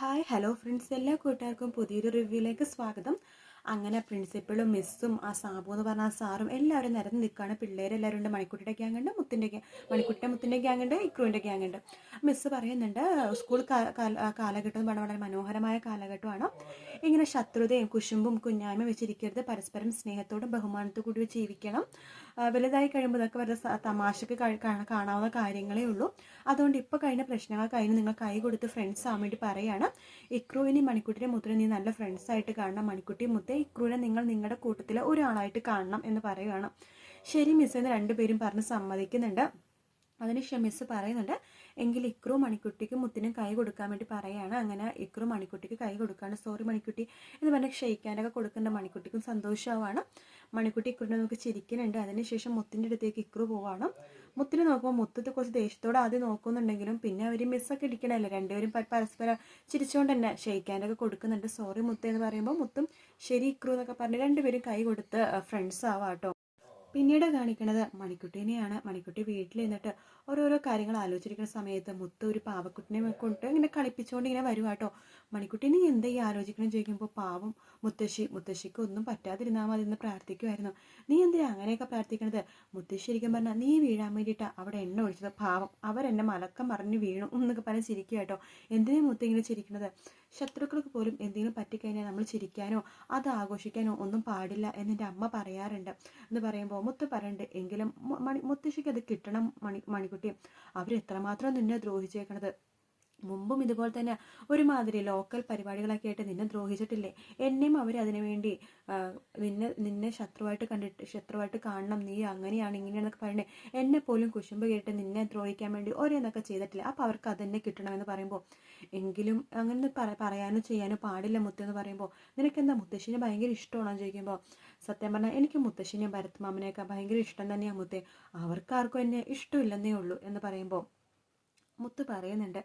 Hi hello friends, എല്ലാ കൂട്ടുകാർക്കും പുതിയൊരു റിവ്യൂയിലേക്ക് സ്വാഗതം. അങ്ങനെ പ്രിൻസിപ്പളും മിസ്സും ആ സാബു എന്ന് പറഞ്ഞ ആ സാറും എല്ലാവരും നിരന്ന് നിൽക്കുകയാണ്. പിള്ളേരെല്ലാവരും ഉണ്ട്. മണിക്കുട്ടിയുടെ ഗ്യാങ്ങുണ്ട്, മുത്തിൻ്റെ ഗ്യാങ്ങുണ്ട്, ഇക്രുവിൻ്റെ ഗ്യാങ്ങുണ്ട്. മിസ്സ് പറയുന്നുണ്ട്, സ്കൂൾ കാലഘട്ടം എന്ന് പറഞ്ഞാൽ വളരെ മനോഹരമായ കാലഘട്ടമാണ്. ഇങ്ങനെ ശത്രുതയും കുശുമ്പും കുഞ്ഞായ്മ വെച്ചിരിക്കരുത്. പരസ്പരം സ്നേഹത്തോടും ബഹുമാനത്തോടു കൂടി ജീവിക്കണം. വലുതായി കഴിയുമ്പോൾ ഇതൊക്കെ വളരെ തമാശക്ക് കാണാവുന്ന കാര്യങ്ങളേ ഉള്ളൂ. അതുകൊണ്ട് ഇപ്പോൾ കഴിഞ്ഞ പ്രശ്നങ്ങൾ കഴിഞ്ഞ് നിങ്ങൾ കൈ കൊടുത്ത് ഫ്രണ്ട്സ് ആവാൻ വേണ്ടി പറയുകയാണ്. ഇക്രുവിനെ മണിക്കുട്ടിയുടെ മുത്തിനെ നീ നല്ല ഫ്രണ്ട്സായിട്ട് കാണണം. മണിക്കുട്ടി മുത്തേ, ഇക്രുവിനെ നിങ്ങൾ നിങ്ങളുടെ കൂട്ടത്തിലെ ഒരാളായിട്ട് കാണണം എന്ന് പറയുകയാണ്. ശരി മിസ് എന്ന് രണ്ടുപേരും പറഞ്ഞ് സമ്മതിക്കുന്നുണ്ട്. അതിനുശേഷം മിസ്സ് പറയുന്നുണ്ട്, എങ്കിൽ ഇക്രു മണിക്കുട്ടിക്ക് മുത്തിനും കൈ കൊടുക്കാൻ വേണ്ടി പറയുകയാണ്. അങ്ങനെ ഇക്രു മണിക്കുട്ടിക്ക് കൈ കൊടുക്കുകയാണ്. സോറി മണിക്കുട്ടി എന്ന് പറഞ്ഞാൽ ക്ഷയിക്കാനൊക്കെ കൊടുക്കേണ്ട. മണിക്കുട്ടിക്കും സന്തോഷമാവാണ്. മണിക്കുട്ടി ഇക്രുവിനെ നോക്കി ചിരിക്കുന്നുണ്ട്. അതിനുശേഷം മുത്തിൻ്റെ അടുത്തേക്ക് ഇക്രു പോവാണ്. മുത്തിനെ നോക്കുമ്പോൾ മുത്തത്തെ കുറച്ച് ദേഷ്യത്തോടെ ആദ്യം നോക്കുന്നുണ്ടെങ്കിലും പിന്നെ അവർ മിസ്സൊക്കെ ഇരിക്കണമല്ലോ, രണ്ടുപേരും പരസ്പരം ചിരിച്ചുകൊണ്ട് തന്നെ ക്ഷയിക്കാനൊക്കെ കൊടുക്കുന്നുണ്ട്. സോറി മുത്ത എന്ന് പറയുമ്പോൾ മുത്തും ശരി ഇക്രു എന്നൊക്കെ പറഞ്ഞ് രണ്ടുപേരും കൈ കൊടുത്ത് ഫ്രണ്ട്സ് ആവാട്ടോ. പിന്നീട് കാണിക്കുന്നത് മണിക്കുട്ടീനെയാണ്. മണിക്കുട്ടി വീട്ടിൽ നിന്നിട്ട് ഓരോരോ കാര്യങ്ങൾ ആലോചിച്ചിരിക്കുന്ന സമയത്ത് മുത്ത് ഒരു പാവക്കുട്ടിനെ കൊണ്ട് ഇങ്ങനെ കളിപ്പിച്ചുകൊണ്ട് ഇങ്ങനെ വരുവാട്ടോ. മണിക്കുട്ടി നീ എന്താ ഈ ആലോചിക്കണം ചോദിക്കുമ്പോൾ പാവം മുത്തശ്ശിക്ക് ഒന്നും പറ്റാതിരുന്നാൽ മതി എന്ന് പ്രാർത്ഥിക്കുമായിരുന്നു. നീ എന്തിനാ അങ്ങനെയൊക്കെ പ്രാർത്ഥിക്കണത്? മുത്തശ്ശി ശരിക്കും പറഞ്ഞാൽ നീ വീഴാൻ വേണ്ടിയിട്ടാണ് അവിടെ എണ്ണ ഒഴിച്ചത്. പാവം അവരെന്നെ മലക്കം മറിഞ്ഞ് വീണു എന്നൊക്കെ പറഞ്ഞ് ചിരിക്കുക കേട്ടോ. എന്തിനാ മുത്ത് ഇങ്ങനെ ചിരിക്കണത്? ശത്രുക്കൾക്ക് പോലും എന്തെങ്കിലും പറ്റിക്കഴിഞ്ഞാൽ നമ്മൾ ചിരിക്കാനോ അത് ആഘോഷിക്കാനോ ഒന്നും പാടില്ല എന്നെൻ്റെ അമ്മ പറയാറുണ്ട് എന്ന് പറയുമ്പോൾ മുത്ത് പറയണ്ട്, എങ്കിലും മുത്തശ്ശിക്ക് അത് കിട്ടണം മണിക്കുട്ടി. അവരെത്രമാത്രം നിന്നെ ദ്രോഹിച്ചേക്കണത്. മുമ്പും ഇതുപോലെ തന്നെ ഒരുമാതിരി ലോക്കൽ പരിപാടികളൊക്കെ ആയിട്ട് നിന്നെ ദ്രോഹിച്ചിട്ടില്ലേ? എന്നെയും അവർ അതിനു വേണ്ടി നിന്നെ ശത്രുവായിട്ട് കാണണം, നീ അങ്ങനെയാണ് ഇങ്ങനെയാണെന്നൊക്കെ പറയണേ. എന്നെ പോലും കുശുമ്പ് കേട്ട് നിന്നെ ദ്രോഹിക്കാൻ വേണ്ടി ഓരോന്നൊക്കെ ചെയ്തിട്ടില്ല. അപ്പോൾ അവർക്ക് അതന്നെ കിട്ടണമെന്ന് പറയുമ്പോൾ, എങ്കിലും അങ്ങനെ പറയാനോ ചെയ്യാനോ പാടില്ല മുത്തെന്ന് പറയുമ്പോൾ, നിനക്കെന്താ മുത്തശ്ശിനെ ഭയങ്കര ഇഷ്ടമാണോ ചോദിക്കുമ്പോൾ, സത്യം പറഞ്ഞാൽ എനിക്ക് മുത്തശ്ശിനെയും ഭരത് മാമനെയൊക്കെ ഭയങ്കര ഇഷ്ടം തന്നെയാണ് മുത്തേ. അവർക്കാർക്കും എന്നെ ഇഷ്ടമില്ലെന്നേ ഉള്ളൂ എന്ന് പറയുമ്പോൾ മുത്ത് പറയുന്നുണ്ട്,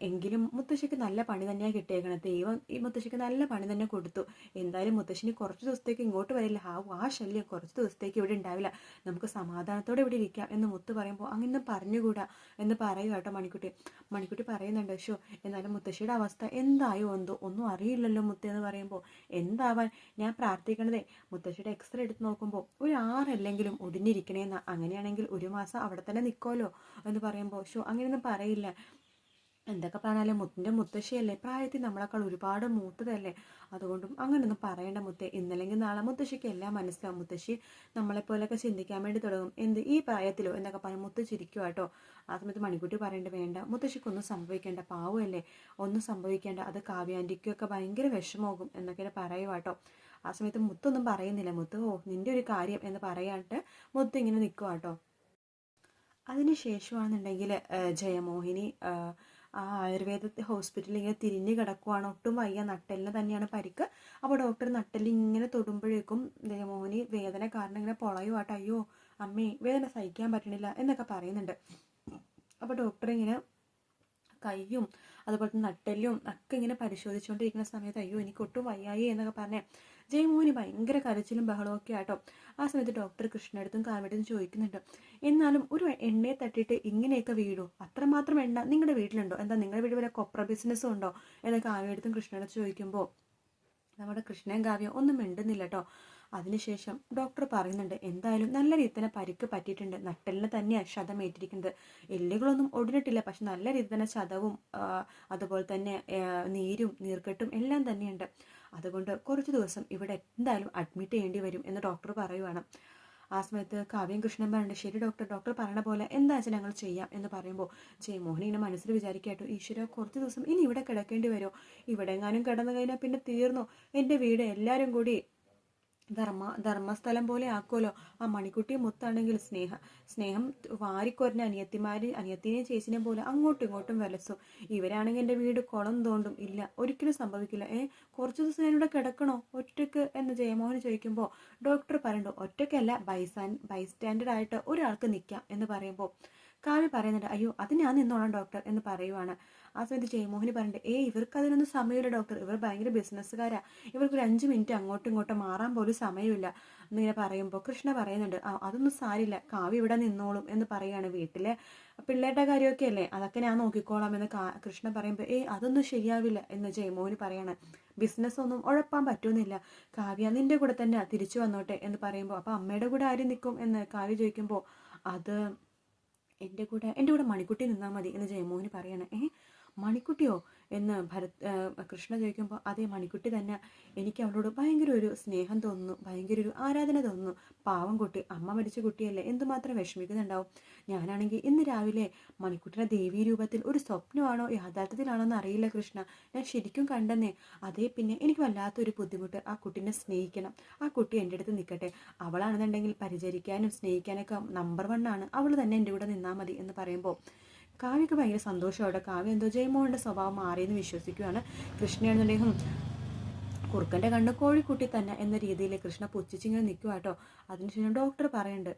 എങ്കിലും മുത്തശ്ശിക്ക് നല്ല പണി തന്നെയാണ് കിട്ടിയേക്കണത്. ദൈവം ഈ മുത്തശ്ശിക്ക് നല്ല പണി തന്നെ കൊടുത്തു. എന്തായാലും മുത്തശ്ശിന് കുറച്ച് ദിവസത്തേക്ക് ഇങ്ങോട്ട് വരില്ല. ആ ശല്യം കുറച്ച് ദിവസത്തേക്ക് ഇവിടെ ഉണ്ടാവില്ല. നമുക്ക് സമാധാനത്തോടെ ഇവിടെ ഇരിക്കാം എന്ന് മുത്ത് പറയുമ്പോൾ, അങ്ങനെ പറഞ്ഞുകൂടാ എന്ന് പറയുക കേട്ടോ മണിക്കുട്ടി പറയുന്നുണ്ട്. എന്നാലും മുത്തശ്ശിയുടെ അവസ്ഥ എന്തായോ എന്തോ ഒന്നും അറിയില്ലല്ലോ മുത്ത് എന്ന് പറയുമ്പോൾ, എന്താവാൻ, ഞാൻ പ്രാർത്ഥിക്കണതേ മുത്തശ്ശിയുടെ എക്സ്റേ എടുത്ത് നോക്കുമ്പോൾ ഒരു 6 അല്ലെങ്കിലും ഒതുങ്ങിയിരിക്കണേന്നാ. അങ്ങനെയാണെങ്കിൽ 1 മാസം അവിടെ തന്നെ നിൽക്കുമല്ലോ എന്ന് പറയുമ്പോൾ, അങ്ങനെയൊന്നും പറയില്ല. എന്തൊക്കെ പറഞ്ഞാലും മുത്തശ്ശിയല്ലേ, പ്രായത്തിൽ നമ്മളെക്കാൾ ഒരുപാട് മൂത്തതല്ലേ, അതുകൊണ്ടും അങ്ങനെയൊന്നും പറയേണ്ട മുത്തേ. ഇന്നല്ലെങ്കിൽ നാളെ മുത്തശ്ശിക്ക് എല്ലാം മനസ്സിലാവും. മുത്തശ്ശി നമ്മളെപ്പോലൊക്കെ ചിന്തിക്കാൻ വേണ്ടി തുടങ്ങും. ഈ പ്രായത്തിലോ എന്നൊക്കെ പറഞ്ഞ് മുത്ത് ചിരിക്കുക കേട്ടോ. ആ സമയത്ത് മണിക്കുട്ടി പറയേണ്ട, വേണ്ട മുത്തശ്ശിക്കൊന്നും സംഭവിക്കേണ്ട, പാവമല്ലേ, ഒന്നും സംഭവിക്കേണ്ട, അത് കാവ്യാൻ്റിക്കൊക്കെ ഭയങ്കര വിഷമമാകും എന്നൊക്കെ പറയുക കേട്ടോ. ആ സമയത്ത് മുത്തൊന്നും പറയുന്നില്ല. മുത്ത് നിൻ്റെ ഒരു കാര്യം എന്ന് പറയാണ്ട് മുത്ത് ഇങ്ങനെ നിൽക്കുക കേട്ടോ. അതിന് ശേഷമാണെന്നുണ്ടെങ്കിൽ ജയമോഹിനി ആ ആയുർവേദ ഹോസ്പിറ്റലിൽ ഇങ്ങനെ തിരിഞ്ഞ് കിടക്കുവാണ്. ഒട്ടും വയ്യ, നട്ടെല്ലിന് തന്നെയാണ് പരിക്ക്. അപ്പോൾ ഡോക്ടർ നട്ടെല്ലിൽ ഇങ്ങനെ തൊടുമ്പോഴേക്കും ജയമോഹിനി വേദന കാരണം ഇങ്ങനെ പൊളയുവാട്ടോ. അയ്യോ അമ്മേ, വേദന സഹിക്കാൻ പറ്റണില്ല എന്നൊക്കെ പറയുന്നുണ്ട്. അപ്പോൾ ഡോക്ടർ ഇങ്ങനെ കയ്യും അതുപോലെ തന്നെ നട്ടെല്ലും ഒക്കെ ഇങ്ങനെ പരിശോധിച്ചുകൊണ്ടിരിക്കുന്ന സമയത്ത്, അയ്യോ എനിക്ക് ഒട്ടും വയ്യായി എന്നൊക്കെ പറഞ്ഞേ ജയമോഹിനി ഭയങ്കര കരച്ചിലും ബഹളമൊക്കെ ആട്ടോ. ആ സമയത്ത് ഡോക്ടർ കൃഷ്ണടുത്തും കാവ്യടുത്തും ചോദിക്കുന്നുണ്ട്, എന്നാലും ഒരു എണ്ണയെ തട്ടിയിട്ട് ഇങ്ങനെയൊക്കെ വീഴോ? അത്രമാത്രം എണ്ണ നിങ്ങളുടെ വീട്ടിലുണ്ടോ? എന്താ നിങ്ങളുടെ വീട്ടിൽ വരെ കൊപ്ര ബിസിനസ്സും ഉണ്ടോ എന്ന് കാവ്യടുത്തും കൃഷ്ണടുത്ത് ചോദിക്കുമ്പോൾ നമ്മുടെ കൃഷ്ണയും കാവ്യം ഒന്നും മിണ്ടുന്നില്ല കേട്ടോ. അതിനുശേഷം ഡോക്ടർ പറയുന്നുണ്ട്, എന്തായാലും നല്ല രീതിയിൽ തന്നെ പരിക്ക് പറ്റിയിട്ടുണ്ട്. നട്ടെല്ലിന് തന്നെയാണ് ക്ഷതമേറ്റിരിക്കുന്നത്. എല്ലുകളൊന്നും ഒടിഞ്ഞിട്ടില്ല, പക്ഷെ നല്ല രീതിയിൽ തന്നെ ചതവും അതുപോലെ തന്നെ നീരും നീർക്കെട്ടും എല്ലാം തന്നെയുണ്ട്. അതുകൊണ്ട് കുറച്ച് ദിവസം ഇവിടെ എന്തായാലും അഡ്മിറ്റ് ചെയ്യേണ്ടി വരും എന്ന് ഡോക്ടർ പറയുവാണ്. ആ സമയത്ത് കാവ്യം കൃഷ്ണൻ പറഞ്ഞിട്ട്, ശരി ഡോക്ടർ പറയണ പോലെ എന്താ വെച്ചാൽ ഞങ്ങൾ ചെയ്യാം എന്ന് പറയുമ്പോൾ ജയമോഹൻ ഇങ്ങനെ മനസ്സിൽ വിചാരിക്കാട്ടോ, ഈശ്വര കുറച്ച് ദിവസം ഇനി ഇവിടെ കിടക്കേണ്ടി വരുമോ? ഇവിടെ എങ്ങാനും കിടന്നു കഴിഞ്ഞാൽ പിന്നെ തീർന്നു. എൻ്റെ വീട് എല്ലാവരും കൂടി ധർമ്മസ്ഥലം പോലെ ആക്കുമല്ലോ. ആ മണിക്കുട്ടി മുത്താണെങ്കിൽ സ്നേഹം വാരിക്കൊരഞ്ഞ അനിയത്തിനെയും ചേച്ചിനെയും പോലെ അങ്ങോട്ടും ഇങ്ങോട്ടും വിലസും. ഇവരാണെങ്കിൽ എൻ്റെ വീട് കുളം തോണ്ടും. ഇല്ല, ഒരിക്കലും സംഭവിക്കില്ല. കുറച്ച് ദിവസം ഞാനിവിടെ കിടക്കണോ ഒറ്റയ്ക്ക് എന്ന് ജയമോഹൻ ചോദിക്കുമ്പോൾ ഡോക്ടർ പറയണ്ടോ, ഒറ്റയ്ക്കല്ല, ബൈസ്റ്റാൻഡർ ആയിട്ട് ഒരാൾക്ക് നിൽക്കാം എന്ന് പറയുമ്പോൾ കാവ്യ പറയുന്നുണ്ട്, അയ്യോ അത് ഞാൻ നിന്നോളാം ഡോക്ടർ എന്ന് പറയുവാണ്. ആ സമയത്ത് ജയമോഹിനി പറഞ്ഞിട്ട് ഇവർക്ക് അതിനൊന്നും സമയമില്ല ഡോക്ടർ, ഇവർ ഭയങ്കര ബിസിനസ്സുകാരാ, ഇവർക്കൊരു 5 മിനിറ്റ് അങ്ങോട്ടും ഇങ്ങോട്ടും മാറാൻ പോലും സമയമില്ല എന്നിങ്ങനെ പറയുമ്പോൾ കൃഷ്ണ പറയുന്നുണ്ട് അതൊന്നും സാരില്ല, കാവ്യ ഇവിടെ നിന്നോളും എന്ന് പറയുകയാണ്. വീട്ടിലെ പിള്ളേരുടെ കാര്യമൊക്കെ അല്ലേ, അതൊക്കെ ഞാൻ നോക്കിക്കോളാം എന്ന് കൃഷ്ണ പറയുമ്പോൾ അതൊന്നും ശരിയാവില്ല എന്ന് ജയമോഹിനി പറയാണ്. ബിസിനസ് ഒന്നും ഉഴപ്പാൻ പറ്റുന്നില്ല, കാവ്യ നിന്റെ കൂടെ തന്നെ തിരിച്ചു വന്നോട്ടെ എന്ന് പറയുമ്പോൾ അപ്പോൾ അമ്മയുടെ കൂടെ ആര് നിൽക്കും എന്ന് കാവ്യ ചോദിക്കുമ്പോൾ അത് എൻ്റെ കൂടെ മണിക്കുട്ടി നിന്നാൽ മതി എന്ന് ജയമോഹിനി പറയാണ്. മണിക്കുട്ടിയോ എന്ന് കൃഷ്ണ ചോദിക്കുമ്പോൾ അതേ മണിക്കുട്ടി തന്നെ, എനിക്ക് അവളോട് ഭയങ്കര ഒരു സ്നേഹം തോന്നുന്നു, ഭയങ്കര ഒരു ആരാധന തോന്നുന്നു. പാവം കുട്ടി, അമ്മ മരിച്ച കുട്ടിയല്ലേ, എന്തുമാത്രം വിഷമിക്കുന്നുണ്ടാവും. ഞാനാണെങ്കിൽ ഇന്ന് രാവിലെ മണിക്കുട്ടിയുടെ ദേവീ രൂപത്തിൽ ഒരു സ്വപ്നമാണോ യാഥാർത്ഥ്യത്തിലാണോ എന്ന് അറിയില്ല കൃഷ്ണ, ഞാൻ ശരിക്കും കണ്ടെന്നേ. അതേ പിന്നെ എനിക്ക് വല്ലാത്തൊരു ബുദ്ധിമുട്ട്, ആ കുട്ടീനെ സ്നേഹിക്കണം, ആ കുട്ടി എൻ്റെ അടുത്ത് നിൽക്കട്ടെ, അവളാണെന്നുണ്ടെങ്കിൽ പരിചരിക്കാനും സ്നേഹിക്കാനൊക്കെ നമ്പർ 1 ആണ്, അവൾ തന്നെ എൻ്റെ കൂടെ നിന്നാൽ മതി എന്ന് പറയുമ്പോൾ കാവ്യക്ക് ഭയങ്കര സന്തോഷമാണ്. കാവ്യ എന്തോ ജയമോഹൻ്റെ സ്വഭാവം മാറിയെന്ന് വിശ്വസിക്കുകയാണ്. കൃഷ്ണയാണെന്നുണ്ടെങ്കിൽ കുറുക്കൻ്റെ കണ്ണ് കോഴിക്കുട്ടി തന്നെ എന്ന രീതിയിൽ കൃഷ്ണ പുച്ഛിച്ചിങ്ങനെ നിൽക്കുക കേട്ടോ. അതിനുശേഷം ഡോക്ടർ പറയുന്നുണ്ട്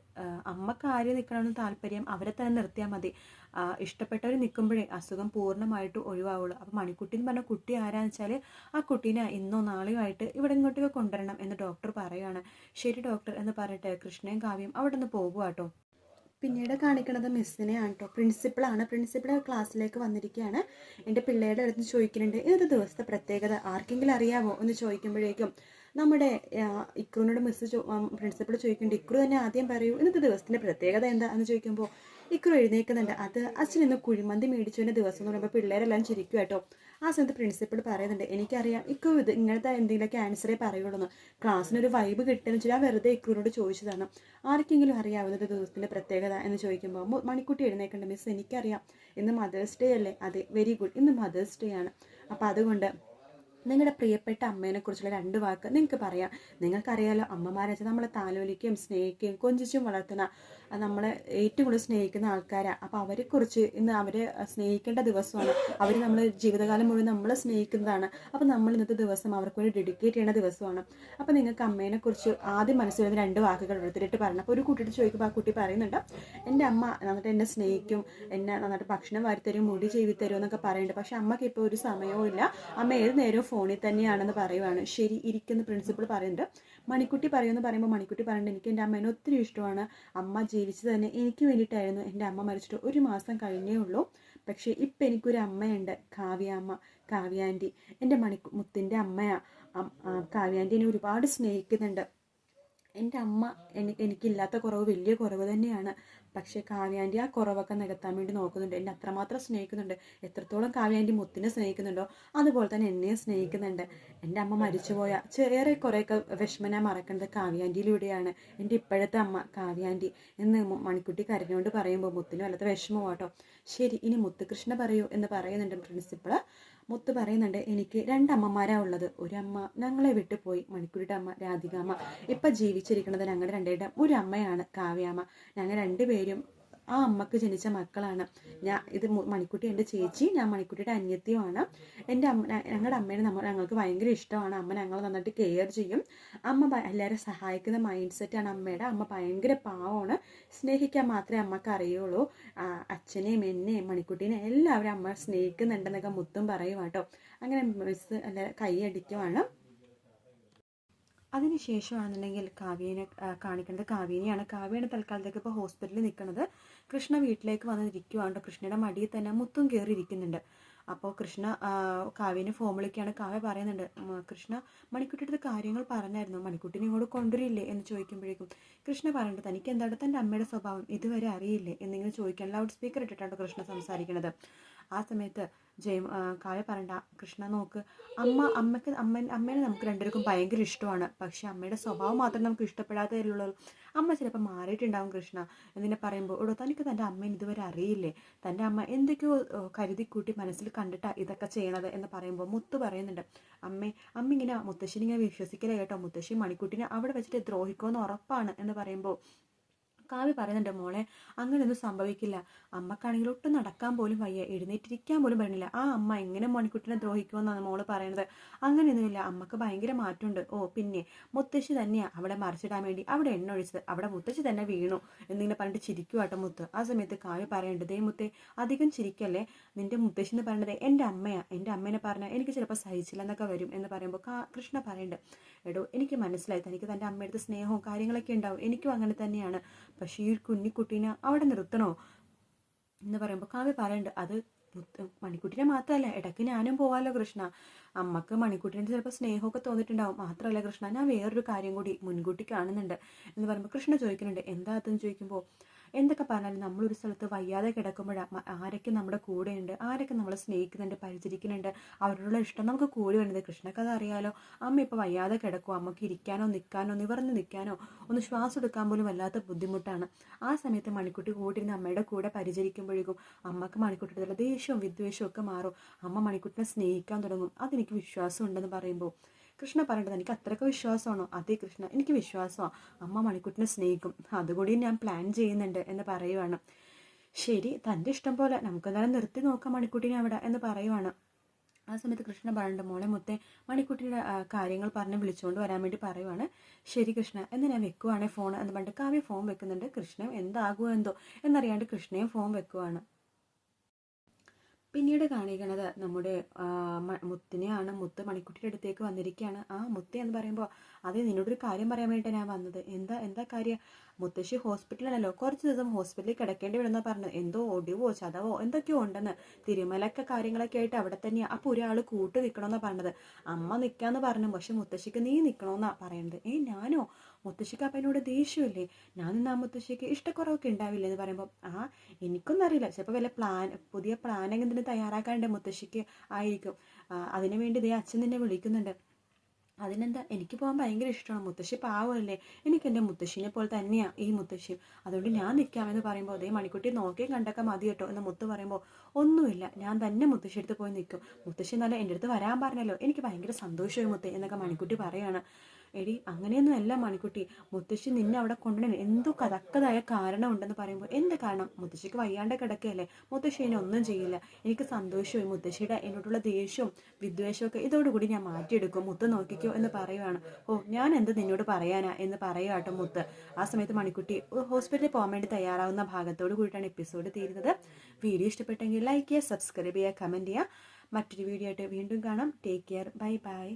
അമ്മക്ക് ആര് നിൽക്കണമെന്ന് താല്പര്യം അവരെ തന്നെ നിർത്തിയാൽ മതി, ഇഷ്ടപ്പെട്ടവർ നിൽക്കുമ്പോഴേ അസുഖം പൂർണ്ണമായിട്ട് ഒഴിവാവുള്ളൂ. അപ്പോൾ മണിക്കുട്ടി എന്ന് പറഞ്ഞ കുട്ടി ആരാന്ന് വെച്ചാൽ ആ കുട്ടീനെ ഇന്നോ നാളെയോ ആയിട്ട് ഇവിടെ ഇങ്ങോട്ടേക്ക് കൊണ്ടുവരണം എന്ന് ഡോക്ടർ പറയുകയാണ്. ശരി ഡോക്ടർ എന്ന് പറഞ്ഞിട്ട് കൃഷ്ണയും കാവ്യം അവിടെ നിന്ന് പോകുക കേട്ടോ. പിന്നീട് കാണിക്കുന്നത് മിസ്സിനെയാണ് കേട്ടോ. പ്രിൻസിപ്പിൾ ക്ലാസ്സിലേക്ക് വന്നിരിക്കുകയാണ്. എൻ്റെ പിള്ളേരുടെ അടുത്ത് ചോദിക്കുന്നുണ്ട് ഇന്നത്തെ ദിവസത്തെ പ്രത്യേകത ആർക്കെങ്കിലും അറിയാമോ എന്ന് ചോദിക്കുമ്പോഴേക്കും നമ്മുടെ ഇക്രുവിനോട് പ്രിൻസിപ്പൾ ചോദിക്കുന്നുണ്ട്. ഇക്രു തന്നെ ആദ്യം പറയൂ, ഇന്നത്തെ ദിവസത്തിൻ്റെ പ്രത്യേകത എന്താ എന്ന് ചോദിക്കുമ്പോൾ ഇക്രു എഴുന്നേൽക്കുന്നുണ്ട്. അത് അച്ഛൻ ഇന്ന് കുഴിമന്തി മേടിച്ചതിൻ്റെ ദിവസം എന്ന് പറയുമ്പോൾ പിള്ളേരെല്ലാം ചിരിക്കും കേട്ടോ. ആ സമയത്ത് പ്രിൻസിപ്പൾ പറയുന്നുണ്ട് എനിക്കറിയാം ഇക്രു ഇത് ഇങ്ങനത്തെ എന്തെങ്കിലുമൊക്കെ ആൻസറേ പറയുള്ളൂ എന്ന്, ക്ലാസ്സിനൊരു വൈബ് കിട്ടുമെന്ന് വെച്ചാൽ ഞാൻ വെറുതെ ഇക്രുവിനോട് ചോദിച്ചതാണ്, ആർക്കെങ്കിലും അറിയാവുന്നത് ദിവസത്തിൻ്റെ പ്രത്യേകത എന്ന് ചോദിക്കുമ്പോൾ മണിക്കുട്ടി എഴുന്നേൽക്കുന്നുണ്ട്. മിസ് എനിക്കറിയാം, ഇന്ന് മദേഴ്സ് ഡേ അല്ലേ. അതെ, വെരി ഗുഡ്, ഇന്ന് മദേഴ്സ് ഡേ ആണ്. അപ്പോൾ അതുകൊണ്ട് നിങ്ങളുടെ പ്രിയപ്പെട്ട അമ്മേനെക്കുറിച്ചുള്ള 2 വാക്ക് നിങ്ങൾക്ക് പറയാം. നിങ്ങൾക്കറിയാലോ അമ്മമാരെ വെച്ചാൽ നമ്മളെ താലോലിക്കുകയും സ്നേഹിക്കുകയും കൊഞ്ചിച്ചും വളർത്തുന്ന നമ്മളെ ഏറ്റവും കൂടുതൽ സ്നേഹിക്കുന്ന ആൾക്കാരാണ്. അപ്പോൾ അവരെക്കുറിച്ച് ഇന്ന് അവരെ സ്നേഹിക്കേണ്ട ദിവസമാണ്, അവർ നമ്മൾ ജീവിതകാലം മുഴുവൻ നമ്മളെ സ്നേഹിക്കുന്നതാണ്. അപ്പോൾ നമ്മൾ ഇന്നത്തെ ദിവസം അവർക്ക് വേണ്ടി ഡെഡിക്കേറ്റ് ചെയ്യുന്ന ദിവസമാണ്. അപ്പോൾ നിങ്ങൾക്ക് അമ്മേനെക്കുറിച്ച് ആദ്യം മനസ്സിൽ വരുന്ന 2 വാക്കുകൾ എടുത്തിട്ട് പറഞ്ഞു. അപ്പോൾ ഒരു കുട്ടിയോട് ചോദിക്കുമ്പോൾ ആ കുട്ടി പറയുന്നുണ്ട് എൻ്റെ അമ്മ നന്നായിട്ട് എന്നെ സ്നേഹിക്കും, എന്നെ നന്നായിട്ട് ഭക്ഷണം വാരിത്തരും, മുടി ചെയ്തിത്തരും എന്നൊക്കെ പറയുന്നുണ്ട്. പക്ഷേ അമ്മയ്ക്ക് ഇപ്പോൾ ഒരു സമയവും ഇല്ല, അമ്മ ഏത് നേരവും ഫോണിൽ തന്നെയാണെന്ന് പറയുവാണ്. ശരി ഇരിക്കുന്ന പ്രിൻസിപ്പൾ പറയുന്നുണ്ട്. മണിക്കുട്ടി പറയുമെന്ന് പറയുമ്പോൾ മണിക്കുട്ടി പറയുന്നുണ്ട് എനിക്ക് എൻ്റെ അമ്മേനെ ഒത്തിരി ഇഷ്ടമാണ്, അമ്മ ജീവിച്ചത് തന്നെ എനിക്ക് വേണ്ടിയിട്ടായിരുന്നു, എൻ്റെ അമ്മ മരിച്ചിട്ട് 1 മാസം കഴിഞ്ഞേ ഉള്ളൂ, പക്ഷേ ഇപ്പം എനിക്കൊരു അമ്മയുണ്ട്, കാവ്യ ആൻറ്റി, എൻ്റെ മുത്തിൻ്റെ അമ്മയാണ്. കാവ്യ ആൻറ്റി എന്നെ ഒരുപാട് സ്നേഹിക്കുന്നുണ്ട്. എൻ്റെ അമ്മ എനിക്കില്ലാത്ത കുറവ് വലിയ കുറവ് തന്നെയാണ്, പക്ഷേ കാവ്യാൻ്റി ആ കുറവൊക്കെ നികത്താൻ വേണ്ടി നോക്കുന്നുണ്ട്, എന്നെ അത്രമാത്രം സ്നേഹിക്കുന്നുണ്ട്. എത്രത്തോളം കാവ്യാൻ്റി മുത്തിനെ സ്നേഹിക്കുന്നുണ്ടോ അതുപോലെ തന്നെ എന്നെയും സ്നേഹിക്കുന്നുണ്ട്. എൻ്റെ അമ്മ മരിച്ചുപോയ ഏറെ കുറേയൊക്കെ വിഷമം ഞാൻ മറക്കുന്നത് കാവ്യാൻ്റിയിലൂടെയാണ്, എൻ്റെ ഇപ്പോഴത്തെ അമ്മ കാവ്യാൻ്റി എന്ന് മണിക്കുട്ടി കരഞ്ഞുകൊണ്ട് പറയുമ്പോൾ മുത്തിന് വല്ലാത്ത വിഷമമാട്ടോ. ശരി ഇനി മുത്തുകൃഷ്ണ പറയൂ എന്ന് പറയുന്നുണ്ട് പ്രിൻസിപ്പൾ. മുത്ത് പറയുന്നുണ്ട് എനിക്ക് 2 അമ്മമാരാണ് ഉള്ളത്, ഒരമ്മ ഞങ്ങളെ വിട്ടു പോയി, മണിക്കുട്ടിയുടെ അമ്മ രാധികാമ്മ, ഇപ്പം ജീവിച്ചിരിക്കുന്നത് ഞങ്ങളുടെ 2 ഒരു അമ്മയാണ് കാവ്യാമ്മ. ഞങ്ങൾ 2 പേരും ആ അമ്മക്ക് ജനിച്ച മക്കളാണ്. ഇത് മണിക്കുട്ടി എൻ്റെ ചേച്ചി, ഞാൻ മണിക്കുട്ടിയുടെ അനിയത്തിയുമാണ്. എൻ്റെ ഞങ്ങളുടെ അമ്മേനെ ഞങ്ങൾക്ക് ഭയങ്കര ഇഷ്ടമാണ്, അമ്മ ഞങ്ങൾ നന്നായിട്ട് കെയർ ചെയ്യും, അമ്മ എല്ലാവരും സഹായിക്കുന്ന മൈൻഡ് സെറ്റാണ് അമ്മയുടെ. അമ്മ ഭയങ്കര പാവമാണ്, സ്നേഹിക്കാൻ മാത്രമേ അമ്മക്ക് അറിയുള്ളൂ, അച്ഛനെയും എന്നെയും മണിക്കുട്ടീനെ എല്ലാവരും അമ്മ സ്നേഹിക്കുന്നുണ്ടെന്നൊക്കെ മുത്തും പറയും കേട്ടോ. അങ്ങനെ മിസ് എല്ലാവരും കൈയടിക്കുവാണ്. അതിനുശേഷമാണെന്നുണ്ടെങ്കിൽ കാവ്യനെ കാണിക്കുന്നത് കാവ്യയാണ് തൽക്കാലത്തേക്ക് ഇപ്പോൾ ഹോസ്പിറ്റലിൽ നിൽക്കുന്നത്. കൃഷ്ണ വീട്ടിലേക്ക് വന്നിരിക്കുവാണ്ടോ, കൃഷ്ണയുടെ മടിയിൽ തന്നെ മുത്തും കയറിയിരിക്കുന്നുണ്ട്. അപ്പോൾ കൃഷ്ണ കാവ്യനെ ഫോം വിളിക്കുകയാണ്. കാവ്യ പറയുന്നുണ്ട് കൃഷ്ണ മണിക്കുട്ടിയുടെ കാര്യങ്ങൾ പറഞ്ഞായിരുന്നു, മണിക്കുട്ടിനെ ഇങ്ങോട്ട് കൊണ്ടുവരില്ലേ എന്ന് ചോദിക്കുമ്പോഴേക്കും കൃഷ്ണ പറയുന്നുണ്ട് തനിക്ക് എന്താണ് തൻ്റെ അമ്മയുടെ സ്വഭാവം ഇതുവരെ അറിയില്ലേ എന്നിങ്ങനെ ചോദിക്കാൻ ലൗഡ് സ്പീക്കർ ഇട്ടിട്ടാണ് കൃഷ്ണ സംസാരിക്കുന്നത്. ആ സമയത്ത് കാവ്യ പറയണ്ട കൃഷ്ണ നോക്ക്, അമ്മേനെ നമുക്ക് 2 പേർക്കും ഭയങ്കര ഇഷ്ടമാണ്, പക്ഷെ അമ്മയുടെ സ്വഭാവം മാത്രം നമുക്ക് ഇഷ്ടപ്പെടാത്തതിലുള്ളൂ, അമ്മ ചിലപ്പോൾ മാറിയിട്ടുണ്ടാവും കൃഷ്ണ എന്നിങ്ങനെ പറയുമ്പോൾ തനിക്ക് തൻ്റെ അമ്മേനെ ഇതുവരെ അറിയില്ലേ, തൻ്റെ അമ്മ എന്തൊക്കെയോ കരുതിക്കൂട്ടി മനസ്സിൽ കണ്ടിട്ടാണ് ഇതൊക്കെ ചെയ്യണത് എന്ന് പറയുമ്പോൾ മുത്ത് പറയുന്നുണ്ട് അമ്മ ഇങ്ങനെ മുത്തശ്ശിനെ ഇങ്ങനെ വിശ്വസിക്കലേ കേട്ടോ, മുത്തശ്ശി മണിക്കുട്ടിനെ അവിടെ വെച്ചിട്ട് ദ്രോഹിക്കുമെന്ന് ഉറപ്പാണ് എന്ന് പറയുമ്പോൾ കാവ്യ പറയുന്നുണ്ട്, മോളെ അങ്ങനെയൊന്നും സംഭവിക്കില്ല. അമ്മക്കാണെങ്കിൽ ഒട്ടും നടക്കാൻ പോലും വയ്യ, എഴുന്നേറ്റിരിക്കാൻ പോലും പറ്റുന്നില്ല. ആ അമ്മ എങ്ങനെ മണിക്കുട്ടിനെ ദ്രോഹിക്കുമെന്നാണ് മോള് പറയുന്നത്. അങ്ങനെയൊന്നുമില്ല, അമ്മക്ക് ഭയങ്കര മാറ്റമുണ്ട്. ഓ പിന്നെ മുത്തശ്ശി തന്നെയാണ് അവിടെ മറിച്ചിടാൻ വേണ്ടി അവിടെ എണ്ണ ഒഴിച്ചത്, അവിടെ മുത്തശ്ശി തന്നെ വീണു എന്നിങ്ങനെ പറഞ്ഞിട്ട് ചിരിക്കുവാട്ടോ മുത്ത്. ആ സമയത്ത് കാവ്യ പറയേണ്ടത്, ദേ മുത്തേ അധികം ചിരിക്കല്ലേ, നിന്റെ മുത്തശ്ശി എന്ന് പറയുന്നത് എൻ്റെ അമ്മയാണ്, എൻ്റെ അമ്മേനെ പറഞ്ഞാൽ എനിക്ക് ചിലപ്പോൾ സഹിച്ചില്ല എന്നൊക്കെ വരും എന്ന് പറയുമ്പോൾ കൃഷ്ണ പറയുന്നുണ്ട്, എടോ എനിക്ക് മനസ്സിലായി തനിക്ക് തൻ്റെ അമ്മയുടെ സ്നേഹവും കാര്യങ്ങളൊക്കെ ഉണ്ടാവും, എനിക്കും അങ്ങനെ തന്നെയാണ്. പക്ഷേ ഈ കുഞ്ഞിക്കുട്ടീനെ അവിടെ നിർത്തണോ എന്ന് പറയുമ്പോൾ കാവ്യ പറയുന്നുണ്ട്, അത് മണിക്കുട്ടിനെ മാത്രമല്ല, ഇടയ്ക്ക് ഞാനും പോവാലോ കൃഷ്ണ. അമ്മക്ക് മണിക്കുട്ടിനെ ചിലപ്പോൾ സ്നേഹമൊക്കെ തോന്നിയിട്ടുണ്ടാവും. മാത്രമല്ല കൃഷ്ണ, ഞാൻ വേറൊരു കാര്യം കൂടി മുൻകൂട്ടി കാണുന്നുണ്ട് എന്ന് പറയുമ്പോൾ കൃഷ്ണ ചോദിക്കുന്നുണ്ട്, എന്താ അതെന്ന് ചോദിക്കുമ്പോൾ, എന്തൊക്കെ പറഞ്ഞാലും നമ്മളൊരു സ്ഥലത്ത് വയ്യാതെ കിടക്കുമ്പോഴാണ് ആരൊക്കെ നമ്മുടെ കൂടെയുണ്ട്, ആരൊക്കെ നമ്മളെ സ്നേഹിക്കുന്നുണ്ട്, പരിചരിക്കുന്നുണ്ട്, അവരോടുള്ള ഇഷ്ടം നമുക്ക് കൂടി വേണ്ടത്. കൃഷ്ണക്ക് അത് അറിയാലോ. അമ്മ ഇപ്പോൾ വയ്യാതെ കിടക്കും, അമ്മക്ക് ഇരിക്കാനോ നിൽക്കാനോ നിവർന്ന് നിൽക്കാനോ ഒന്ന് ശ്വാസം എടുക്കാൻ പോലും വല്ലാത്ത ബുദ്ധിമുട്ടാണ്. ആ സമയത്ത് മണിക്കുട്ടി കൂടിയിരുന്ന് അമ്മയുടെ കൂടെ പരിചരിക്കുമ്പോഴേക്കും അമ്മക്ക് മണിക്കുട്ടിയുടെ ദേഷ്യവും വിദ്വേഷവും ഒക്കെ മാറും. അമ്മ മണിക്കുട്ടിനെ സ്നേഹിക്കാൻ തുടങ്ങും. അതെനിക്ക് വിശ്വാസം ഉണ്ടെന്ന് പറയുമ്പോൾ കൃഷ്ണ പറയേണ്ടത്, എനിക്ക് അത്രയ്ക്ക് വിശ്വാസമാണോ? അതേ കൃഷ്ണ, എനിക്ക് വിശ്വാസമാണ്, അമ്മ മണിക്കുട്ടിനെ സ്നേഹിക്കും, അതുകൂടി ഞാൻ പ്ലാൻ ചെയ്യുന്നുണ്ട് എന്ന് പറയുവാണ്. ശരി, തൻ്റെ ഇഷ്ടം പോലെ നമുക്കെന്തായാലും നിർത്തി നോക്കാം മണിക്കുട്ടിനെ അവിടെ എന്ന് പറയുവാണ്. ആ സമയത്ത് കൃഷ്ണ പറയുന്നുണ്ട്, മോളെ മുത്തേ മണിക്കുട്ടിയുടെ കാര്യങ്ങൾ പറഞ്ഞ് വിളിച്ചുകൊണ്ട് വരാൻ വേണ്ടി പറയുവാണ്. ശരി കൃഷ്ണ, എന്ന് ഞാൻ വെക്കുവാണേ ഫോൺ എന്ന് പറഞ്ഞിട്ട് കാവ്യ ഫോൺ വെക്കുന്നുണ്ട്. കൃഷ്ണയും എന്താകുമോ എന്തോ എന്നറിയാണ്ട് കൃഷ്ണയും ഫോൺ വെക്കുവാണ്. പിന്നീട് കാണിക്കണത് നമ്മുടെ മുത്തിനെയാണ്. മുത്ത് മണിക്കുട്ടിയുടെ അടുത്തേക്ക് വന്നിരിക്കുകയാണ്. ആ മുത്ത് എന്ന് പറയുമ്പോൾ, അതെ നിന്നോടൊരു കാര്യം പറയാൻ വേണ്ടിയിട്ടാണ് ഞാൻ വന്നത്. എന്താ കാര്യം? മുത്തശ്ശി ഹോസ്പിറ്റലാണല്ലോ, കുറച്ച് ദിവസം ഹോസ്പിറ്റലിൽ കിടക്കേണ്ടി വരുന്ന പറഞ്ഞത്. എന്തോ ഒടിവോ ചതവോ എന്തൊക്കെയോ ഉണ്ടെന്ന്, തിരുമലൊക്കെ കാര്യങ്ങളൊക്കെ ആയിട്ട് അവിടെ തന്നെയാണ്. അപ്പോൾ ഒരാൾ കൂട്ട് നിൽക്കണമെന്നാണ് പറഞ്ഞത്. അമ്മ നിൽക്കാമെന്ന് പറഞ്ഞു, പക്ഷെ മുത്തശ്ശിക്ക് നീ നിൽക്കണമെന്നാണ് പറയുന്നത്. ഞാനോ? മുത്തശ്ശിക്ക് അപ്പം എന്നോട് ദേഷ്യമല്ലേ? ഞാൻ നിന്നാ മുത്തശ്ശിക്ക് ഇഷ്ടക്കുറവൊക്കെ ഉണ്ടാവില്ലേ എന്ന് പറയുമ്പോൾ, എനിക്കൊന്നും അറിയില്ല, ചിലപ്പോൾ വല്ല പുതിയ പ്ലാൻ എന്തെങ്കിലും തയ്യാറാക്കാണ്ട് മുത്തശ്ശിക്ക് ആയിരിക്കും. അതിനുവേണ്ടി ഇതേ അച്ഛൻ നിന്നെ വിളിക്കുന്നുണ്ട്. അതിനെന്താ, എനിക്ക് പോകാൻ ഭയങ്കര ഇഷ്ടമാണ്, മുത്തശ്ശി പാവമല്ലേ, എനിക്ക് എൻ്റെ മുത്തശ്ശിനെ പോലെ തന്നെയാണ് ഈ മുത്തശ്ശി, അതുകൊണ്ട് ഞാൻ നിൽക്കാമെന്ന് പറയുമ്പോൾ, അതേ മണിക്കുട്ടി നോക്കിയും കണ്ടൊക്കെ മതി കേട്ടോ എന്ന് മുത്ത് പറയുമ്പോൾ, ഒന്നുമില്ല, ഞാൻ തന്നെ മുത്തശ്ശി അടുത്ത് പോയി നിൽക്കും, മുത്തശ്ശി നല്ല എൻ്റെ അടുത്ത് വരാൻ പറഞ്ഞല്ലോ, എനിക്ക് ഭയങ്കര സന്തോഷമായി മുത്തേ എന്നൊക്കെ മണിക്കുട്ടി പറയുകയാണ്. എടി അങ്ങനെയൊന്നും അല്ല മണിക്കുട്ടി, മുത്തശ്ശി നിന്നെ അവിടെ കൊണ്ടുവരാൻ എന്തോ കതക്കതായ കാരണം ഉണ്ടെന്ന് പറയുമ്പോൾ, എന്ത് കാരണം? മുത്തശ്ശിക്ക് വയ്യാണ്ട് കിടക്കുകയല്ലേ, മുത്തശ്ശി എന്നെ ഒന്നും ചെയ്യില്ല, എനിക്ക് സന്തോഷമായി, മുത്തശ്ശിയുടെ എന്നോടുള്ള ദേഷ്യവും വിദ്വേഷവും ഒക്കെ ഇതോടുകൂടി ഞാൻ മാറ്റിയെടുക്കും, മുത്ത് നോക്കിക്കോ എന്ന് പറയുവാണ്. ഓ ഞാൻ എന്ത് നിന്നോട് പറയാനാ എന്ന് പറയുവാട്ടോ മുത്ത്. ആ സമയത്ത് മണിക്കുട്ടി ഹോസ്പിറ്റലിൽ പോകാൻ വേണ്ടി തയ്യാറാവുന്ന ഭാഗത്തോട് കൂടിയിട്ടാണ് എപ്പിസോഡ് തീരുന്നത്. വീഡിയോ ഇഷ്ടപ്പെട്ടെങ്കിൽ ലൈക്ക് ചെയ്യുക, സബ്സ്ക്രൈബ് ചെയ്യുക, കമൻറ്റ് ചെയ്യുക. മറ്റൊരു വീഡിയോ ആയിട്ട് വീണ്ടും കാണാം. Take care, bye bye.